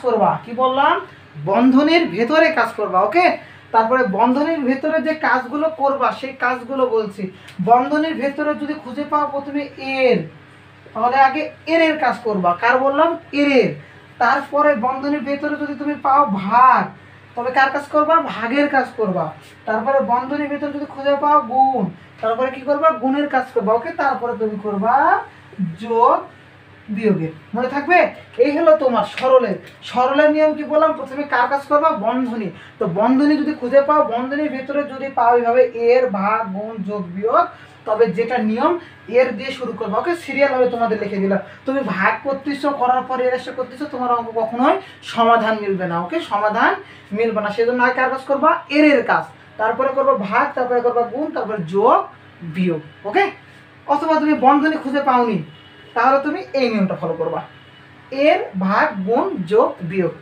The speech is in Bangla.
করবা, কি বললাম, বন্ধনীর ভেতরে কাজ করবা। ওকে, তারপরে বন্ধনীর ভেতরে যে কাজগুলো করবা সেই কাজগুলো বলছি। বন্ধনীর ভেতরে যদি খুঁজে পাও প্রথমে এর, তাহলে আগে এর কাজ করবা। কার বললাম, এর। তারপরে বন্ধনীর ভেতরে যদি তুমি পাও ভাগ, তবে কার কাজ করবা, ভাগের কাজ করবা। তারপরে বন্ধনীর ভেতরে যদি খুঁজে পাও গুণ, তারপরে কি করবা, গুণের কাজ করবা। ওকে, তারপরে তুমি করবা যোগ বিয়োগের। মনে থাকবে? এই হলো তোমার সরলের। সরলের নিয়ম কি বললাম, প্রথমে কার কাজ করবা, বন্ধনী। তো বন্ধনী যদি খুঁজে পাও, বন্ধনীর ভিতরে যদি পাও এইভাবে এর, ভাগ, গুণ, যোগ, বিয়োগ, তবে যেটা নিয়ম এর দিয়ে শুরু করবা। ওকে, সিরিয়াল ভাবে তোমাদের লিখে দিলাম। তুমি ভাগ করতেছো, করার পর এর এসে করতেছো, তোমার অঙ্ক কখনোই সমাধান মিলবে না। ওকে, সমাধান মিলবে না। সেজন্য আগে কার কাজ করবা, এর কাজ, তারপরে করবা ভাগ, তারপরে করবা গুণ, তারপরে যোগ বিয়োগ। ওকে, অথবা তুমি বন্ধনী খুঁজে পাওনি, তাহলে তুমি এই নিয়মটা ফলো করবা, এর, ভাগ, গুণ, যোগ, বিয়োগ।